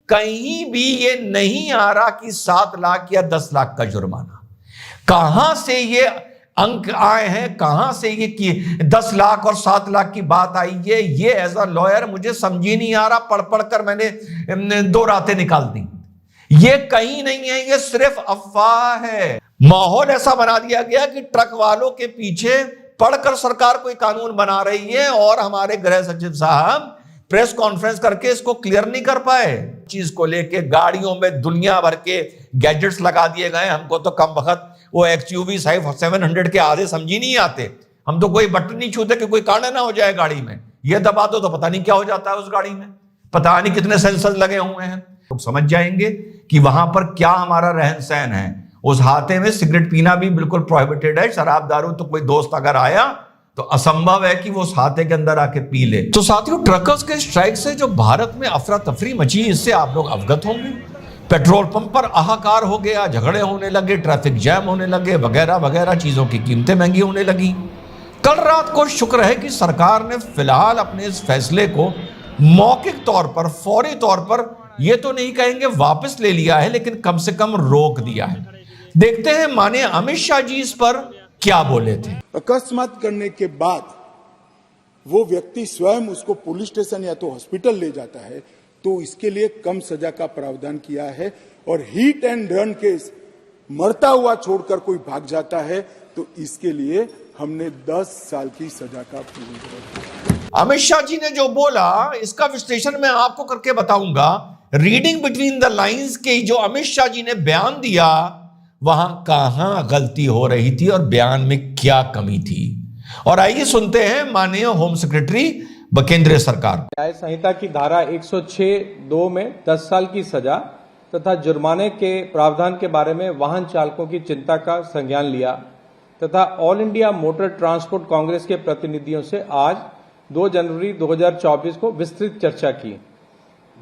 कहीं भी ये नहीं आ रहा कि 7 लाख या 10 लाख का जुर्माना। कहां से ये अंक आए हैं, कहां से ये कि 10 लाख और 7 लाख की बात आई है, ये एज अ लॉयर मुझे समझ ही नहीं आ रहा। पढ़ पढ़ कर मैंने 2 रातें निकाल दी। ये कहीं नहीं है, ये सिर्फ अफवाह है। माहौल ऐसा बना दिया गया कि ट्रक वालों के पीछे पढ़कर सरकार कोई कानून बना रही है और हमारे गृह सचिव साहब प्रेस कॉन्फ्रेंस करके इसको क्लियर नहीं कर पाए। चीज को लेके गाड़ियों में दुनिया भर के गैजेट्स लगा दिए गए। हमको तो कम वक्त वो XUV 700 के आधे समझ ही नहीं आते। हम तो कोई बटन नहीं छूते कि कोई कांड ना हो जाए गाड़ी में। ये दबा दो तो पता नहीं क्या हो जाता है उस गाड़ी में, पता नहीं कितने सेंसर लगे हुए हैं। तो समझ जाएंगे कि वहां पर क्या हमारा रहन सहन है। उस हाथे में सिगरेट पीना भी बिल्कुल प्रोहिबिटेड है। शराब दारू तो कोई दोस्त अगर आया तो असंभव है कि वो उस हाथे के अंदर आके पी ले। तो साथियों, ट्रकर्स के स्ट्राइक से जो भारत में अफरा तफरी मची, इससे आप लोग अवगत होंगे। पेट्रोल पंप पर हाहाकार हो गया, झगड़े होने लगे, ट्रैफिक जैम होने लगे, वगैरह वगैरह, चीजों की कीमतें महंगी होने लगी। कल रात को शुक्र है कि सरकार ने फिलहाल अपने इस फैसले को मौखिक तौर पर, फौरी तौर पर, ये तो नहीं कहेंगे वापस ले लिया है, लेकिन कम से कम रोक दिया है। देखते हैं माननीय अमित शाह जी इस पर क्या बोले थे। अकस्मात करने के बाद वो व्यक्ति स्वयं उसको पुलिस स्टेशन या तो हॉस्पिटल ले जाता है, तो इसके लिए कम सजा का प्रावधान किया है। और हिट एंड रन केस, मरता हुआ छोड़कर कोई भाग जाता है, तो इसके लिए हमने 10 साल की सजा का प्रावधान। अमित शाह जी ने जो बोला, इसका विश्लेषण मैं आपको करके बताऊंगा। रीडिंग बिटवीन द लाइंस के जो अमित शाह जी ने बयान दिया, वहां कहां गलती हो रही थी और बयान में क्या कमी थी। और आइए सुनते हैं माननीय होम सेक्रेटरी केंद्रीय सरकार। न्याय संहिता की धारा 106(2) में 10 साल की सजा तथा जुर्माने के प्रावधान के बारे में वाहन चालकों की चिंता का संज्ञान लिया तथा all India motor transport Congress के प्रतिनिधियों से आज 2 जनवरी 2024 को विस्तृत चर्चा की।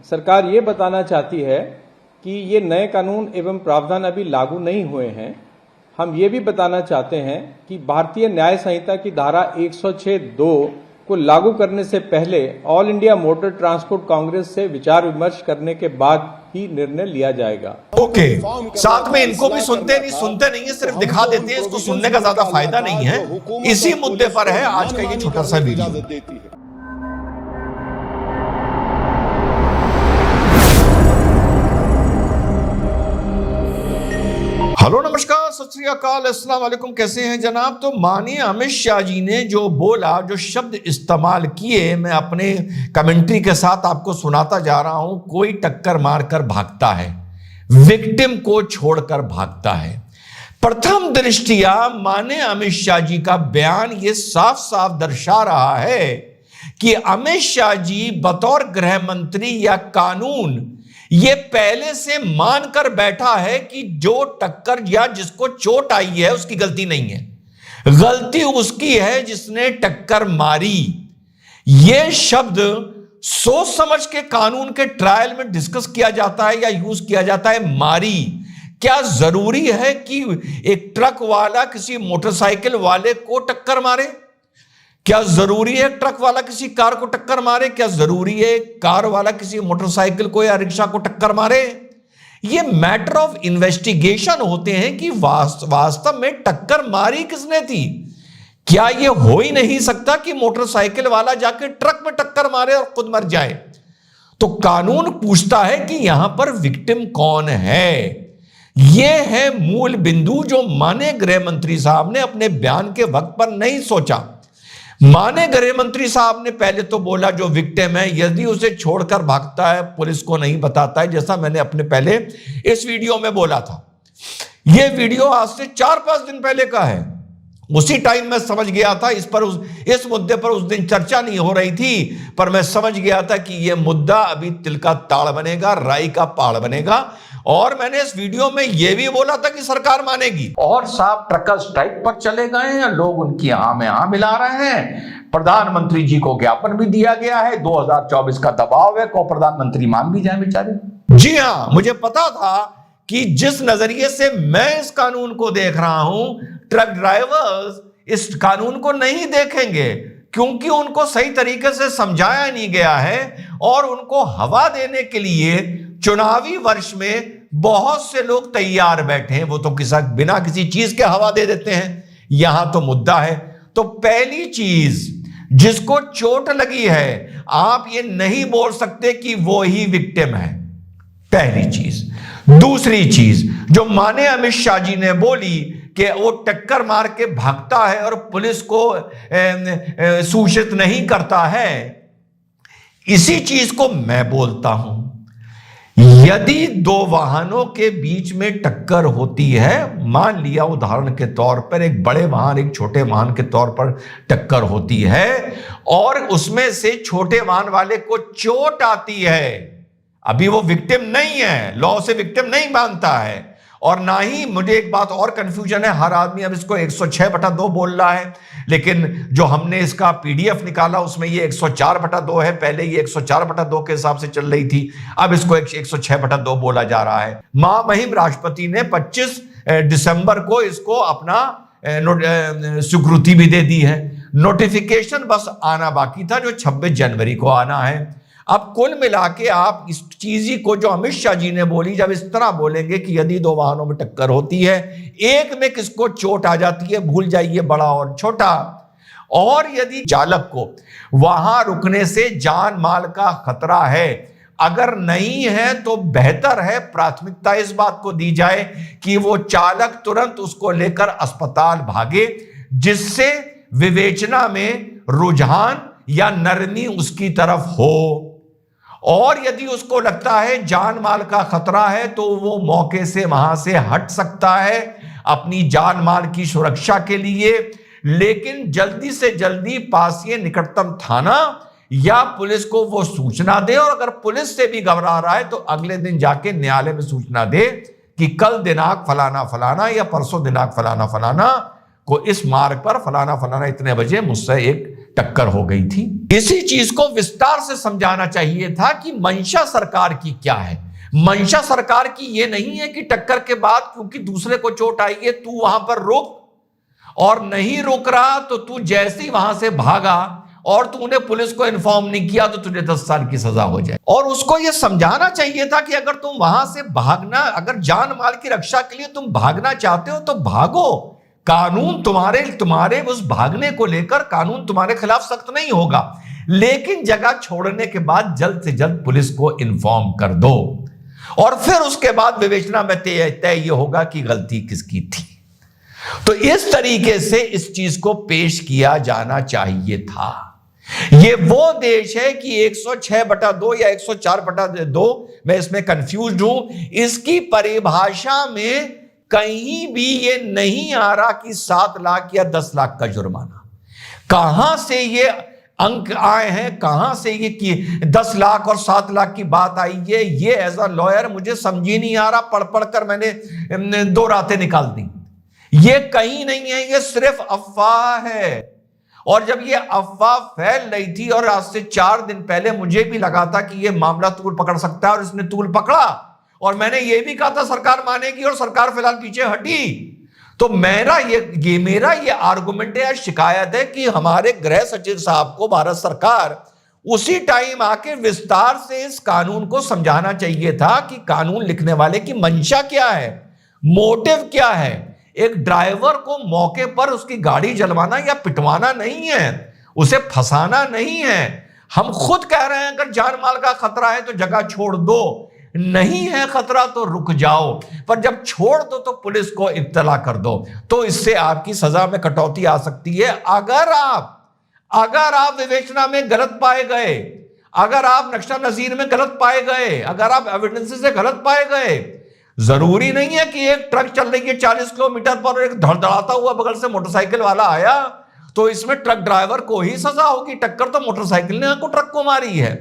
सरकार ये बताना चाहती है कि ये नए कानून एवं प्रावधान अभी लागू नहीं हुए हैं। हम ये भी बताना चाहते हैं कि भारतीय न्याय संहिता की धारा 106(2) को लागू करने से पहले all India motor transport Congress से विचार विमर्श करने के बाद ही निर्णय लिया जाएगा। ओके, साथ में इनको भी सुनते नहीं है, सिर्फ दिखा देते हैं। इसको सुनने का ज्यादा फायदा नहीं है। इसी मुद्दे पर है आज का ये छोटा सा वीडियो। हेलो, नमस्कार, सत श्री अकाल, अस्सलाम वालेकुम। कैसे हैं जनाब? तो माननीय अमित शाह जी ने जो बोला, जो शब्द इस्तेमाल किए, मैं अपने कमेंट्री के साथ आपको सुनाता जा रहा हूं। कोई टक्कर मारकर भागता है, विक्टिम को छोड़कर भागता है। प्रथम दृष्टिया माननीय अमित शाह जी का बयान ये साफ साफ दर्शा रहा है कि अमित शाह जी बतौर गृह मंत्री या कानून ये पहले से मानकर बैठा है कि जो टक्कर या जिसको चोट आई है उसकी गलती नहीं है, गलती उसकी है जिसने टक्कर मारी। यह शब्द सोच समझ के कानून के ट्रायल में डिस्कस किया जाता है या यूज किया जाता है, मारी। क्या जरूरी है कि एक ट्रक वाला किसी मोटरसाइकिल वाले को टक्कर मारे? क्या जरूरी है ट्रक वाला किसी कार को टक्कर मारे? क्या जरूरी है कार वाला किसी मोटरसाइकिल को या रिक्शा को टक्कर मारे? ये मैटर ऑफ इन्वेस्टिगेशन होते हैं कि वास्तव में टक्कर मारी किसने थी। क्या ये हो ही नहीं सकता कि मोटरसाइकिल वाला जाके ट्रक में टक्कर मारे और खुद मर जाए? तो कानून पूछता है कि यहां पर विक्टिम कौन है। यह है मूल बिंदु जो माननीय गृह मंत्री साहब ने अपने बयान के वक्त पर नहीं सोचा। माननीय गृह मंत्री साहब ने पहले तो बोला जो विक्टिम है, यदि उसे छोड़कर भागता है, पुलिस को नहीं बताता है, जैसा मैंने अपने पहले इस वीडियो में बोला था। यह वीडियो आज से 4-5 दिन पहले का है। उसी टाइम मैं समझ गया था इस मुद्दे पर उस दिन चर्चा नहीं हो रही थी, पर मैं समझ गया था कि यह मुद्दा अभी तिल का ताड़ बनेगा, राई का पहाड़ बनेगा। और मैंने इस वीडियो में यह भी बोला था कि सरकार मानेगी। और साहब ट्रकर स्ट्राइक पर चले गए हैं, लोग उनकी आह में आह मिला रहे हैं। प्रधानमंत्री जी को ज्ञापन भी दिया गया है, 2024 का दबाव है को प्रधानमंत्री मान भी जाए बेचारे। जी हां, मुझे पता था कि जिस नजरिए से मैं इस कानून को देख रहा हूं, ट्रक ड्राइवर्स इस कानून को नहीं देखेंगे, क्योंकि उनको सही तरीके से समझाया नहीं गया है और उनको हवा देने के लिए चुनावी वर्ष में बहुत से लोग तैयार बैठे हैं। वो तो बिना किसी चीज के हवा दे देते हैं। यहां तो मुद्दा है। तो पहली चीज, जिसको चोट लगी है, आप ये नहीं बोल सकते कि वो ही विक्टिम है, पहली चीज। दूसरी चीज जो माने अमित शाह जी ने बोली कि वो टक्कर मार के भागता है और पुलिस को सूचित नहीं करता है, इसी चीज को मैं बोलता हूं। यदि दो वाहनों के बीच में टक्कर होती है, मान लिया उदाहरण के तौर पर एक बड़े वाहन एक छोटे वाहन के तौर पर टक्कर होती है और उसमें से छोटे वाहन वाले को चोट आती है, अभी वो विक्टिम नहीं है, लॉ से विक्टिम नहीं मानता है। और ना ही, मुझे एक बात और कंफ्यूजन है, हर आदमी अब इसको 106/2 बोल रहा है, लेकिन जो हमने इसका पीडीएफ निकाला उसमें ये 104/2 है। पहले ये 104/2 के हिसाब से चल रही थी, अब इसको 106/2 बोला जा रहा है। महामहिम राष्ट्रपति ने 25 दिसंबर को इसको अपना स्वीकृति भी दे दी है। नोटिफिकेशन बस आना बाकी था, जो 26 जनवरी को आना है। अब कुल मिला के आप इस चीज को जो अमित शाह जी ने बोली, जब इस तरह बोलेंगे कि यदि दो वाहनों में टक्कर होती है, एक में किसको चोट आ जाती है, भूल जाइए बड़ा और छोटा, और यदि चालक को वहां रुकने से जान माल का खतरा है, अगर नहीं है तो बेहतर है प्राथमिकता इस बात को दी जाए कि वो चालक तुरंत उसको लेकर अस्पताल भागे, जिससे विवेचना में रुझान या नरमी उसकी तरफ हो। और यदि उसको लगता है जान माल का खतरा है तो वो मौके से वहां से हट सकता है अपनी जान माल की सुरक्षा के लिए, लेकिन जल्दी से जल्दी पास निकटतम थाना या पुलिस को वो सूचना दे, और अगर पुलिस से भी घबरा रहा है तो अगले दिन जाके न्यायालय में सूचना दे कि कल दिनांक फलाना फलाना या परसों दिनांक फलाना फलाना को इस मार्ग पर फलाना फलाना इतने बजे मुझसे एक टक्कर हो गई थी। इसी चीज को विस्तार से समझाना चाहिए था कि मंशा सरकार की क्या है। मंशा सरकार की यह नहीं है कि टक्कर के बाद क्योंकि दूसरे को चोट आई है तू वहां पर रुक, और नहीं रुक रहा तो तू जैसे ही वहां से भागा और तूने पुलिस को इन्फॉर्म नहीं किया तो तुझे 10 साल की सजा हो जाए। और उसको यह समझाना चाहिए था कि अगर तुम वहां से भागना, अगर जान माल की रक्षा के लिए तुम भागना चाहते हो तो भागो, कानून तुम्हारे उस भागने को लेकर कानून तुम्हारे खिलाफ सख्त नहीं होगा, लेकिन जगह छोड़ने के बाद जल्द से जल्द पुलिस को इन्फॉर्म कर दो, और फिर उसके बाद विवेचना में तय ये होगा कि गलती किसकी थी। तो इस तरीके से इस चीज को पेश किया जाना चाहिए था। ये वो देश है कि 106/2 या 104/2, मैं इसमें कंफ्यूज हूं, इसकी परिभाषा में कहीं भी ये नहीं आ रहा कि 7 लाख या 10 लाख का जुर्माना। कहां से ये अंक आए हैं, कहां से ये कि 10 लाख और 7 लाख की बात आई है, ये एज अ लॉयर मुझे समझ ही नहीं आ रहा। पढ़ पढ़कर मैंने 2 रातें निकाल दी। ये कहीं नहीं है, ये सिर्फ अफवाह है। और जब ये अफवाह फैल रही थी और आज से 4 दिन पहले मुझे भी लगा था कि ये मामला तूल पकड़ सकता है, और इसने तूल पकड़ा, और मैंने ये भी कहा था सरकार मानेगी, और सरकार फिलहाल पीछे हटी। तो मेरा ये आर्गुमेंट है, शिकायत है कि हमारे गृह सचिव साहब को भारत सरकार उसी टाइम आके विस्तार से इस कानून को समझाना चाहिए था कि कानून लिखने वाले की मंशा क्या है, मोटिव क्या है। एक ड्राइवर को मौके पर उसकी गाड़ी जलवाना या पिटवाना नहीं है, उसे फंसाना नहीं है। हम खुद कह रहे हैं अगर जान माल का खतरा है तो जगह छोड़ दो, नहीं है खतरा तो रुक जाओ, पर जब छोड़ दो तो पुलिस को इत्तला कर दो। तो इससे आपकी सजा में कटौती आ सकती है। अगर आप विवेचना में गलत पाए गए, अगर आप नक्शा नजीर में गलत पाए गए, अगर आप एविडेंस से गलत पाए गए, जरूरी नहीं है कि एक ट्रक चल रही है 40 किलोमीटर पर और एक धड़धड़ाता हुआ बगल से मोटरसाइकिल वाला आया तो इसमें ट्रक ड्राइवर को ही सजा होगी। टक्कर तो मोटरसाइकिल ने आपको ट्रक को मारी है।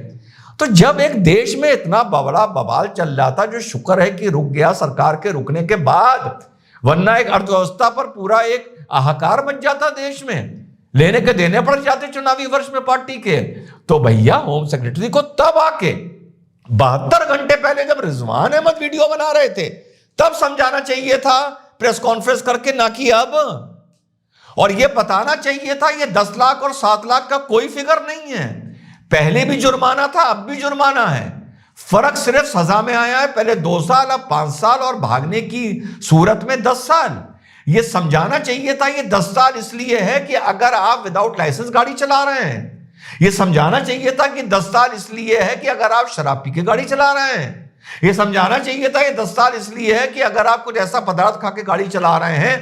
तो जब एक देश में इतना बड़ा बवाल चल रहा था, जो शुक्र है कि रुक गया सरकार के रुकने के बाद, वरना एक अर्थव्यवस्था पर पूरा एक हाहाकार मच जाता देश में, लेने के देने पड़ जाते चुनावी वर्ष में पार्टी के। तो भैया होम सेक्रेटरी को तब आके 72 घंटे पहले जब रिजवान अहमद वीडियो बना रहे थे तब समझाना चाहिए था प्रेस कॉन्फ्रेंस करके, ना कि अब। और यह बताना चाहिए था ये 10 लाख और 7 लाख का कोई फिगर नहीं है। पहले भी जुर्माना था, अब भी जुर्माना है। फर्क सिर्फ सजा में आया है, पहले 2 साल अब 5 साल और भागने की सूरत में 10 साल। यह समझाना चाहिए था ये 10 साल इसलिए है कि अगर आप विदाउट लाइसेंस गाड़ी चला रहे हैं। यह समझाना चाहिए था कि 10 साल इसलिए है कि अगर आप शराब पी के गाड़ी चला रहे हैं। यह समझाना चाहिए था ये 10 साल इसलिए है कि अगर आप कुछ ऐसा पदार्थ खा के गाड़ी चला रहे हैं,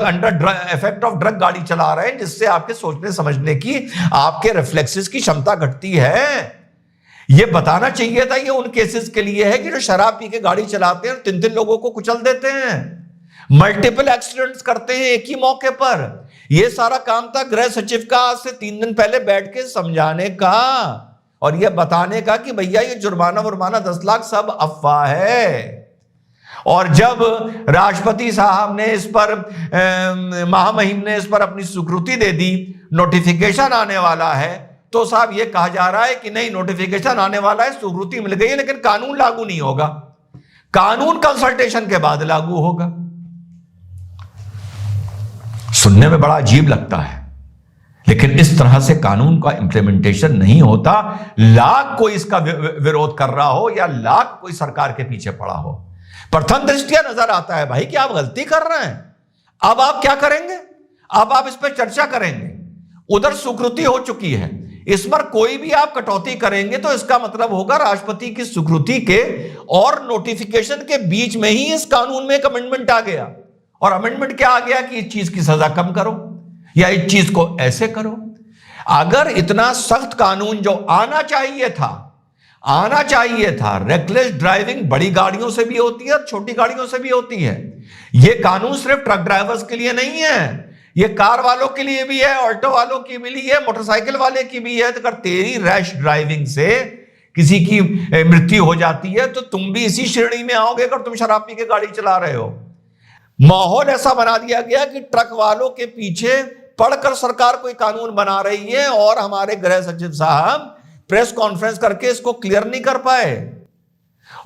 अंडर इफेक्ट ऑफ ड्रग गाड़ी चला रहे हैं, जिससे आपके सोचने समझने की, आपके रिफ्लेक्सेस की क्षमता घटती है। यह बताना चाहिए था ये उन केसेस के लिए है कि जो शराब पी के गाड़ी चलाते हैं और 3-3 लोगों को कुचल देते हैं, मल्टीपल एक्सीडेंट्स करते हैं एक ही मौके पर। यह सारा काम था गृह सचिव का आज से 3 दिन पहले बैठ के समझाने का और यह बताने का कि भैया ये जुर्माना वुर्माना 10 लाख सब अफवाह है। और जब राष्ट्रपति साहब ने इस पर महामहिम ने इस पर अपनी स्वीकृति दे दी, नोटिफिकेशन आने वाला है, तो साहब यह कहा जा रहा है कि नहीं नोटिफिकेशन आने वाला है, स्वीकृति मिल गई है, लेकिन कानून लागू नहीं होगा। कानून कंसल्टेशन के बाद लागू होगा। सुनने में बड़ा अजीब लगता है, लेकिन इस तरह से कानून का इंप्लीमेंटेशन नहीं होता। लाख कोई इसका विरोध कर रहा हो या लाख कोई सरकार के पीछे पड़ा हो, प्रथम दृष्टिया नजर आता है भाई कि आप गलती कर रहे हैं। अब आप क्या करेंगे? अब आप इस पर चर्चा करेंगे। उधर स्वीकृति हो चुकी है, इस पर कोई भी आप कटौती करेंगे तो इसका मतलब होगा राष्ट्रपति की स्वीकृति के और नोटिफिकेशन के बीच में ही इस कानून में एक अमेंडमेंट आ गया। और अमेंडमेंट क्या आ गया कि इस चीज की सजा कम करो या इस चीज को ऐसे करो। अगर इतना सख्त कानून जो आना चाहिए था, रेकलेस ड्राइविंग बड़ी गाड़ियों से भी होती है और छोटी गाड़ियों से भी होती है। यह कानून सिर्फ ट्रक ड्राइवर्स के लिए नहीं है, यह कार वालों के लिए भी है, ऑटो वालों की भी है, मोटरसाइकिल वाले की भी है। तो अगर तेरी रैश ड्राइविंग से किसी की मृत्यु हो जाती है तो तुम भी इसी श्रेणी में आओगे अगर तुम शराब पी के गाड़ी चला रहे हो। माहौल ऐसा बना दिया गया कि ट्रक वालों के पीछे पढ़कर सरकार कोई कानून बना रही है और हमारे गृह सचिव साहब प्रेस कॉन्फ्रेंस करके इसको क्लियर नहीं कर पाए।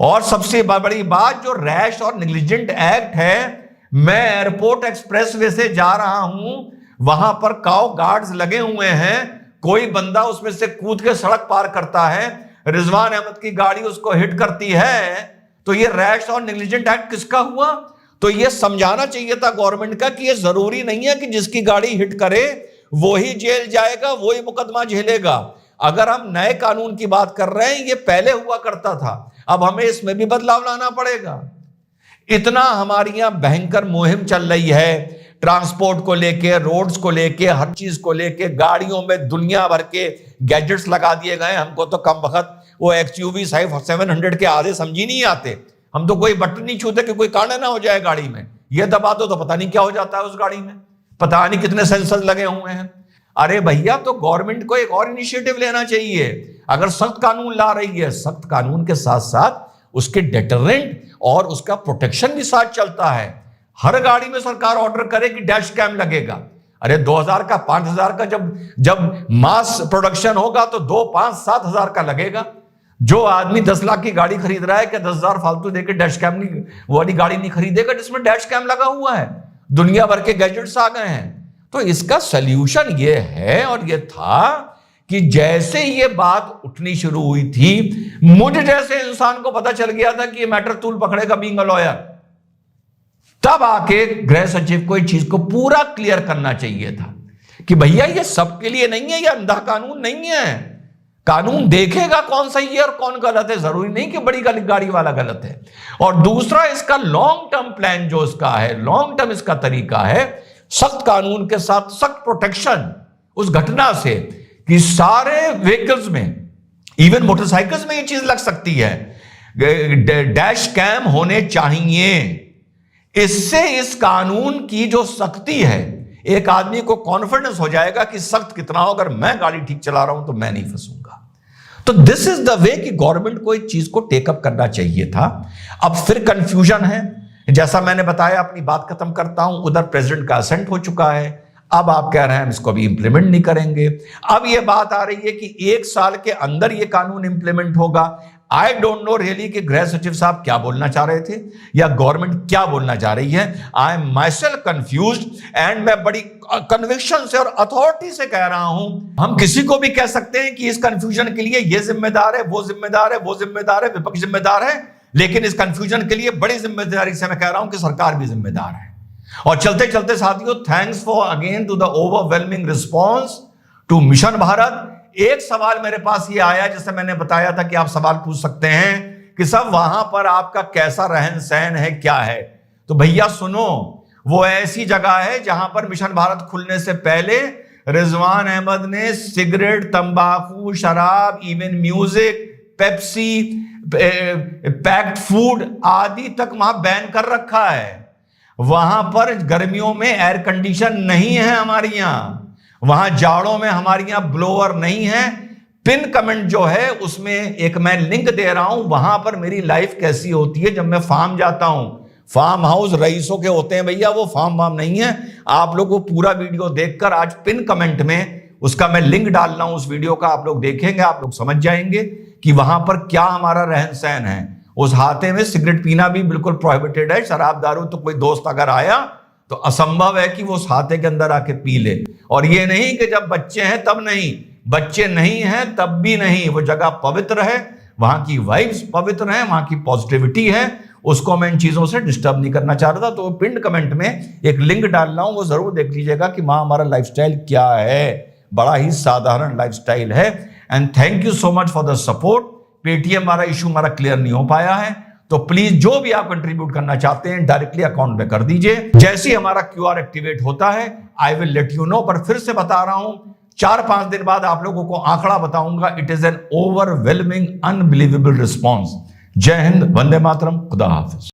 और सबसे बड़ी बात, जो रैश और नेग्लिजेंट एक्ट है, मैं एयरपोर्ट एक्सप्रेसवे से जा रहा हूं, वहां पर काउ गार्ड्स लगे हुए हैं, कोई बंदा उसमें से कूद के सड़क पार करता है, रिजवान अहमद की गाड़ी उसको हिट करती है, तो ये रैश और नेग्लिजेंट एक्ट किसका हुआ? तो ये समझाना चाहिए था गवर्नमेंट का कि ये जरूरी नहीं है कि जिसकी गाड़ी हिट करे वो ही जेल जाएगा, वो ही मुकदमा झेलेगा। अगर हम नए कानून की बात कर रहे हैं, ये पहले हुआ करता था, अब हमें इसमें भी बदलाव लाना पड़ेगा। इतना हमारी यहां भयंकर मुहिम चल रही है ट्रांसपोर्ट को लेके, रोड्स को लेके, हर चीज को लेके। गाड़ियों में दुनिया भर के गैजेट्स लगा दिए गए। हमको तो कम वक्त वो XUV 700 के आधे समझ ही नहीं आते। हम तो कोई बटन नहीं छूते कि कोई कांड ना हो जाए गाड़ी में। ये दबा दो तो पता नहीं क्या हो जाता है उस गाड़ी में, पता नहीं कितने सेंसर्स लगे हुए हैं। अरे भैया, तो गवर्नमेंट को एक और इनिशिएटिव लेना चाहिए। अगर सख्त कानून ला रही है, सख्त कानून के साथ साथ उसके डेटरेंट और उसका प्रोटेक्शन भी साथ चलता है। हर गाड़ी में सरकार ऑर्डर करे कि डैश कैम लगेगा। अरे 2000 का 5000 का जब मास प्रोडक्शन होगा तो 2, 5, 7 हजार का लगेगा। जो आदमी 10 लाख की गाड़ी खरीद रहा है, क्या 10,000 फालतू देकर डैश कैम वाली गाड़ी नहीं खरीदेगा जिसमें डैश कैम लगा हुआ है? दुनिया भर के गैजेट्स आ गए हैं। तो इसका सल्यूशन ये है और ये था कि जैसे ये बात उठनी शुरू हुई थी, मुझे जैसे इंसान को पता चल गया था कि ये मैटर तूल पकड़ेगा बीइंग अ लॉयर, तब आके गृह सचिव को इस चीज को पूरा क्लियर करना चाहिए था कि भैया ये सबके लिए नहीं है, ये अंधा कानून नहीं है। कानून देखेगा कौन सही है और कौन गलत है, जरूरी नहीं कि बड़ी गाड़ी वाला गलत है। और दूसरा, इसका लॉन्ग टर्म प्लान जो इसका है, लॉन्ग टर्म इसका तरीका है, सख्त कानून के साथ सख्त प्रोटेक्शन उस घटना से कि सारे व्हीकल्स में, इवन मोटरसाइकिल्स में ये चीज लग सकती है, डैश कैम होने चाहिए। इससे इस कानून की जो सख्ती है, एक आदमी को कॉन्फिडेंस हो जाएगा कि सख्त कितना हो, अगर मैं गाड़ी ठीक चला रहा हूं तो मैं नहीं फंसूंगा। तो दिस इज द वे कि गवर्नमेंट को इस चीज को टेकअप करना चाहिए था। अब फिर कंफ्यूजन है, जैसा मैंने बताया, अपनी बात खत्म करता हूं। उधर प्रेसिडेंट का असेंट हो चुका है, अब आप कह रहे हैं हम इसको भी इंप्लीमेंट नहीं करेंगे। अब यह बात आ रही है कि 1 साल के अंदर यह कानून इंप्लीमेंट होगा। आई डोंट नो रियली कि गृह सचिव साहब क्या बोलना चाह रहे थे या गवर्नमेंट क्या बोलना चाह रही है। I am my self confused and मैं बड़ी कन्विक्शन से और अथॉरिटी से कह रहा हूं, हम किसी को भी कह सकते हैं कि इस कंफ्यूजन के लिए ये जिम्मेदार है, वो जिम्मेदार है, वो जिम्मेदार है, विपक्ष जिम्मेदार है, लेकिन इस कंफ्यूजन के लिए बड़ी जिम्मेदारी से मैं कह रहा हूं कि सरकार भी जिम्मेदार है। और चलते चलते साथियों, thanks for again to the overwhelming response to mission Bharat. एक सवाल मेरे पास ये आया, जैसे मैंने बताया था कि आप सवाल पूछ सकते हैं कि सब वहां पर आपका कैसा रहन सहन है, क्या है। तो भैया सुनो, वो ऐसी जगह है जहां पर मिशन भारत खुलने से पहले रिजवान अहमद ने सिगरेट, तंबाकू, शराब, even music, Pepsi, packed food आदि तक वहां बैन कर रखा है। वहां पर गर्मियों में एयर कंडीशन नहीं है हमारी यहां, वहां जाड़ों में हमारी यहां ब्लोअर नहीं है। पिन कमेंट जो है उसमें एक मैं लिंक दे रहा हूं, वहां पर मेरी लाइफ कैसी होती है जब मैं फार्म जाता हूं। फार्म हाउस रईसों के होते हैं भैया, वो फार्म वार्म नहीं है। आप लोग वो पूरा वीडियो देखकर आज पिन कमेंट में उसका मैं लिंक डाल रहा हूं, उस वीडियो का आप लोग देखेंगे, आप लोग समझ जाएंगे कि वहां पर क्या हमारा रहन सहन है। उस हाथे में सिगरेट पीना भी बिल्कुल प्रोहिबिटेड है। शराब दारू तो कोई दोस्त अगर आया तो असंभव है कि वो उस हाथे के अंदर आके पी ले। और ये नहीं कि जब बच्चे हैं तब नहीं, बच्चे नहीं हैं तब भी नहीं। वो जगह पवित्र है, वहां की वाइब्स पवित्र हैं, वहां की पॉजिटिविटी है, उसको मैं इन चीजों से डिस्टर्ब नहीं करना चाह रहा था। तो पिन कमेंट में एक लिंक डाल रहा हूं, वो जरूर देख लीजिएगा कि वहां हमारा लाइफस्टाइल क्या है। बड़ा ही साधारण लाइफस्टाइल है। And thank you so much for the support. Paytm हमारा इशू हमारा क्लियर नहीं हो पाया है, तो प्लीज जो भी आप कंट्रीब्यूट करना चाहते हैं डायरेक्टली अकाउंट में कर दीजिए। जैसे ही हमारा क्यूआर एक्टिवेट होता है I will let you know. पर फिर से बता रहा हूं, 4-5 दिन बाद आप लोगों को आंकड़ा बताऊंगा। It is an overwhelming unbelievable response. जय हिंद, वंदे मातरम, खुदा हाफिज।